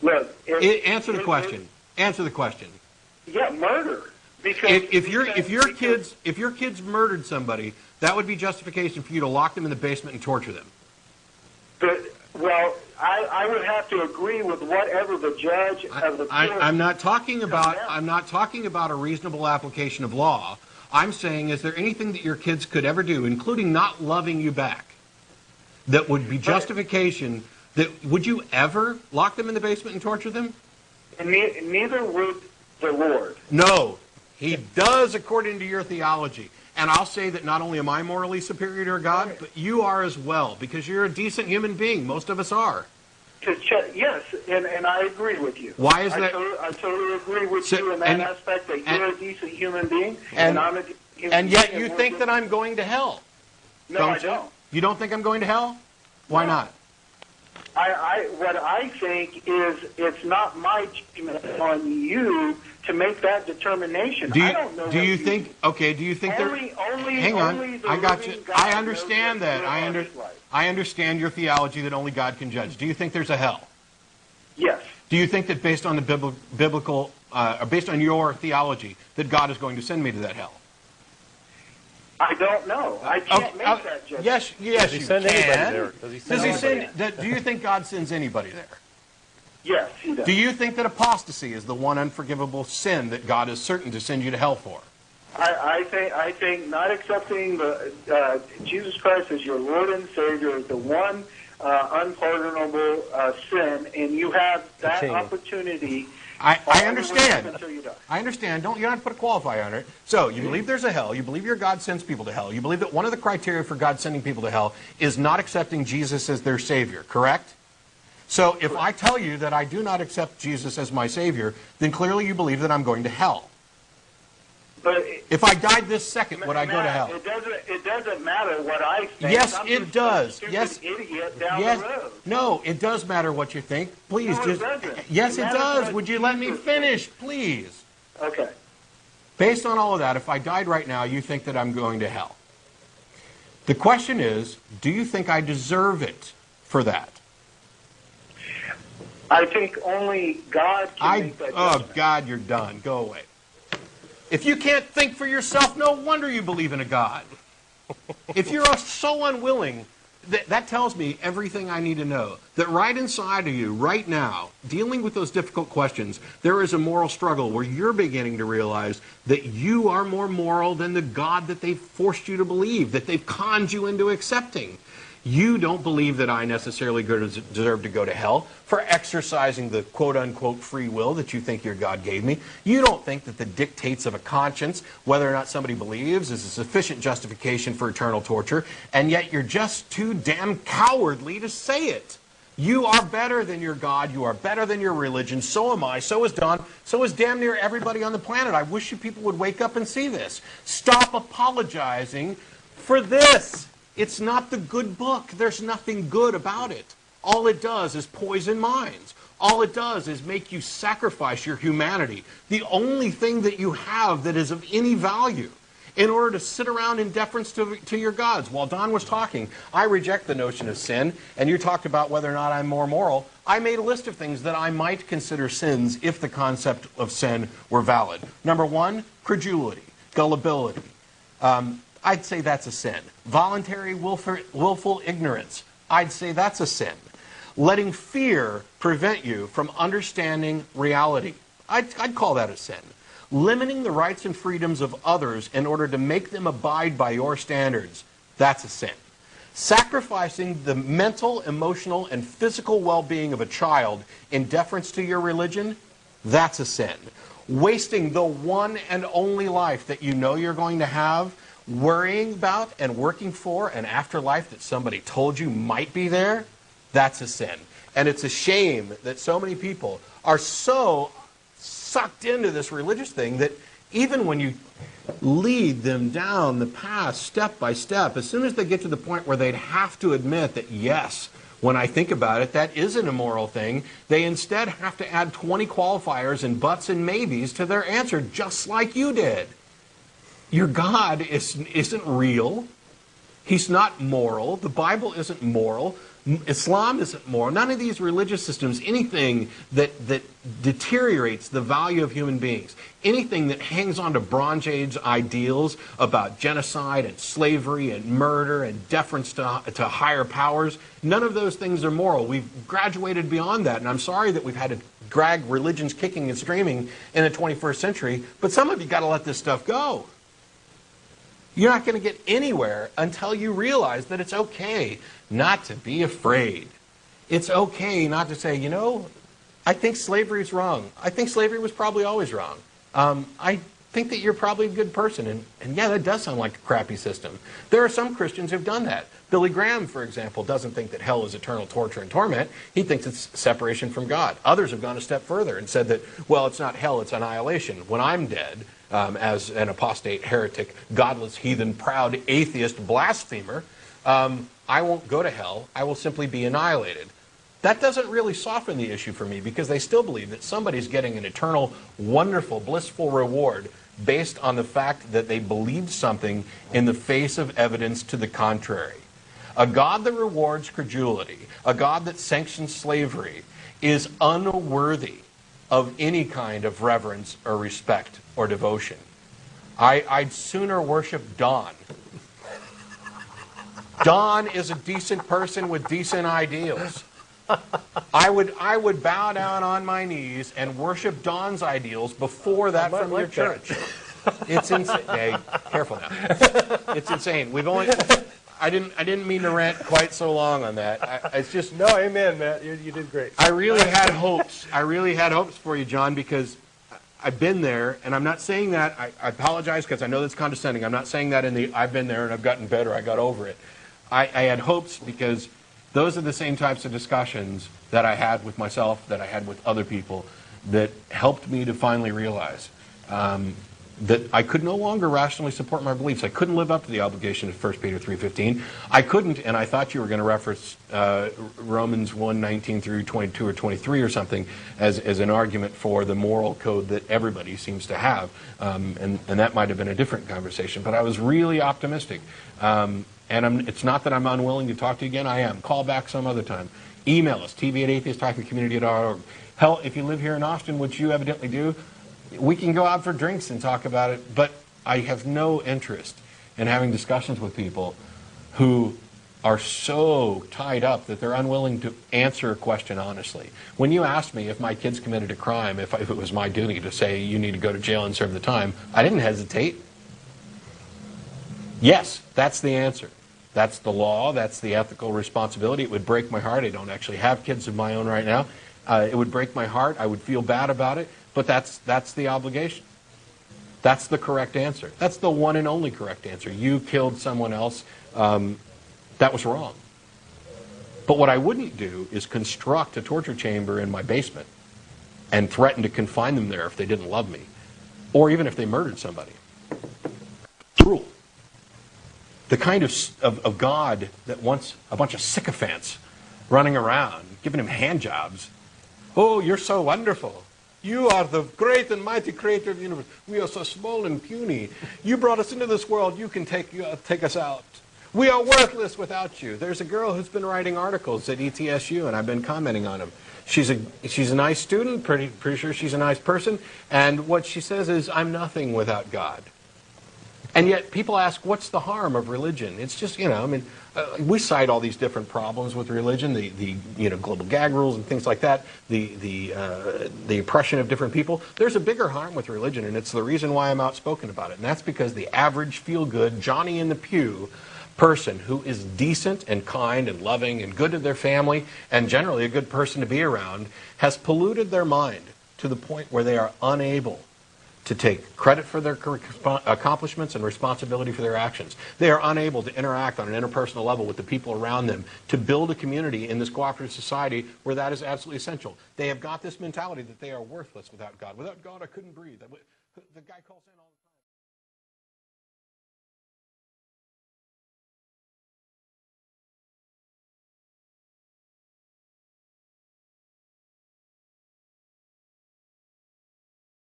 Look, answer the question. Answer the question. Yeah, murder. Because if your kids murdered somebody, that would be justification for you to lock them in the basement and torture them. Well, I would have to agree with whatever the judge of the court. I'm not talking about a reasonable application of law. I'm saying, is there anything that your kids could ever do, including not loving you back, that would be justification? Would you ever lock them in the basement and torture them? Neither would the Lord. No, he does according to your theology. And I'll say that not only am I morally superior to God, but you are as well, because you're a decent human being. Most of us are. Yes, and I agree with you. Why is that? I totally agree with you in that aspect, that you're a decent human being, and I'm a decent human being. And yet you think that I'm going to hell. No, I don't. You don't think I'm going to hell? Why not? What I think is it's not my judgment on you to make that determination. I don't know. Do you think hang on. I got you. I understand that. I understand your theology that only God can judge. Do you think there's a hell? Yes. Do you think that based on the biblical, or based on your theology, that God is going to send me to that hell? I don't know. I can't make that judgment. Yes, Does he send anybody there? Do you think God sends anybody there? Yes, he does. Do you think that apostasy is the one unforgivable sin that God is certain to send you to hell for? I think not accepting Jesus Christ as your Lord and Savior is the one unpardonable sin, and you have that opportunity. I understand. I understand. You don't have to put a qualifier on it. So you believe there's a hell. You believe your God sends people to hell. You believe that one of the criteria for God sending people to hell is not accepting Jesus as their Savior, correct? So if I tell you that I do not accept Jesus as my Savior, then clearly you believe that I'm going to hell. But if I died this second, would I go to hell? It doesn't matter what I think. Yes, it does. Yes. Idiot down the road. No, it does matter what you think. Please, no, it doesn't. Yes, it does. Would you let me finish, please? Okay. Based on all of that, if I died right now, you think that I'm going to hell. The question is, do you think I deserve it for that? I think only God can make that judgment. Oh, God, you're done. Go away. If you can't think for yourself, no wonder you believe in a God. If you're so unwilling, that tells me everything I need to know. That right inside of you, right now, dealing with those difficult questions, there is a moral struggle where you're beginning to realize that you are more moral than the God that they've forced you to believe, that they've conned you into accepting. You don't believe that I necessarily deserve to go to hell for exercising the quote-unquote free will that you think your God gave me. You don't think that the dictates of a conscience, whether or not somebody believes, is a sufficient justification for eternal torture, and yet you're just too damn cowardly to say it. You are better than your God. You are better than your religion. So am I. So is Don. So is damn near everybody on the planet. I wish you people would wake up and see this. Stop apologizing for this. It's not the good book. There's nothing good about it. All it does is poison minds. All it does is make you sacrifice your humanity, the only thing that you have that is of any value, in order to sit around in deference to your gods. While Don was talking, I reject the notion of sin, and you talked about whether or not I'm more moral. I made a list of things that I might consider sins if the concept of sin were valid. Number one, credulity, gullibility. I'd say that's a sin. Voluntary, willful ignorance. I'd say that's a sin. Letting fear prevent you from understanding reality. I'd call that a sin. Limiting the rights and freedoms of others in order to make them abide by your standards. That's a sin. Sacrificing the mental, emotional, and physical well-being of a child in deference to your religion. That's a sin. Wasting the one and only life that you know you're going to have, worrying about and working for an afterlife that somebody told you might be there, that's a sin. And it's a shame that so many people are so sucked into this religious thing that even when you lead them down the path step by step, as soon as they get to the point where they'd have to admit that, yes, when I think about it, that is an immoral thing, they instead have to add 20 qualifiers and buts and maybes to their answer, just like you did. Your God isn't real. He's not moral. The Bible isn't moral. Islam isn't moral. None of these religious systems, anything that deteriorates the value of human beings, anything that hangs on to Bronze Age ideals about genocide and slavery and murder and deference to higher powers, none of those things are moral. We've graduated beyond that, and I'm sorry that we've had to drag religions kicking and screaming in the 21st century, but some of you got to let this stuff go. You're not going to get anywhere until you realize that it's okay not to be afraid. It's okay not to say, you know, I think slavery is wrong. I think slavery was probably always wrong. I think that you're probably a good person. And yeah, that does sound like a crappy system. There are some Christians who've done that. Billy Graham, for example, doesn't think that hell is eternal torture and torment. He thinks it's separation from God. Others have gone a step further and said that, well, it's not hell, it's annihilation. When I'm dead, as an apostate, heretic, godless, heathen, proud, atheist, blasphemer, I won't go to hell. I will simply be annihilated. That doesn't really soften the issue for me, because they still believe that somebody's getting an eternal, wonderful, blissful reward based on the fact that they believed something in the face of evidence to the contrary. A God that rewards credulity, a God that sanctions slavery, is unworthy of any kind of reverence or respect or devotion. I'd sooner worship Don. Don is a decent person with decent ideals. I would bow down on my knees and worship Don's ideals before that from your church. It's insane. Hey, careful now. It's insane. We've only. I didn't mean to rant quite so long on that. It's just no. Amen, Matt. You did great. I really had hopes. I really had hopes for you, John, because I've been there, and I'm not saying that. I apologize because I know that's condescending. I'm not saying that in the I've been there and I've gotten better. I got over it. I had hopes because those are the same types of discussions that I had with myself, that I had with other people, that helped me to finally realize that I could no longer rationally support my beliefs. I couldn't live up to the obligation of 1 Peter 3:15. I couldn't, and I thought you were going to reference Romans 1:19 through 22 or 23 or something as an argument for the moral code that everybody seems to have, and that might have been a different conversation. But I was really optimistic. And it's not that I'm unwilling to talk to you again. I am. Call back some other time. Email us, tv@atheist-community.org. Hell, if you live here in Austin, which you evidently do, we can go out for drinks and talk about it. But I have no interest in having discussions with people who are so tied up that they're unwilling to answer a question honestly. When you asked me if my kids committed a crime, if it was my duty to say you need to go to jail and serve the time, I didn't hesitate. Yes, that's the answer. That's the law. That's the ethical responsibility. It would break my heart. I don't actually have kids of my own right now. It would break my heart. I would feel bad about it. But that's the obligation. That's the correct answer. That's the one and only correct answer. You killed someone else. That was wrong. But what I wouldn't do is construct a torture chamber in my basement and threaten to confine them there if they didn't love me, or even if they murdered somebody. Cruel. The kind of God that wants a bunch of sycophants running around, giving him hand jobs. Oh, you're so wonderful. You are the great and mighty creator of the universe. We are so small and puny. You brought us into this world. You can take us out. We are worthless without you. There's a girl who's been writing articles at ETSU, and I've been commenting on them. She's a nice student, pretty sure she's a nice person, and what she says is, I'm nothing without God. And yet people ask, what's the harm of religion? It's just, we cite all these different problems with religion, the global gag rules and things like that, the oppression of different people. There's a bigger harm with religion, and it's the reason why I'm outspoken about it. And that's because the average feel-good, Johnny in the pew person who is decent and kind and loving and good to their family and generally a good person to be around has polluted their mind to the point where they are unable to take credit for their accomplishments and responsibility for their actions. They are unable to interact on an interpersonal level with the people around them to build a community in this cooperative society where that is absolutely essential. They have got this mentality that they are worthless without God. Without God, I couldn't breathe. The guy calls in all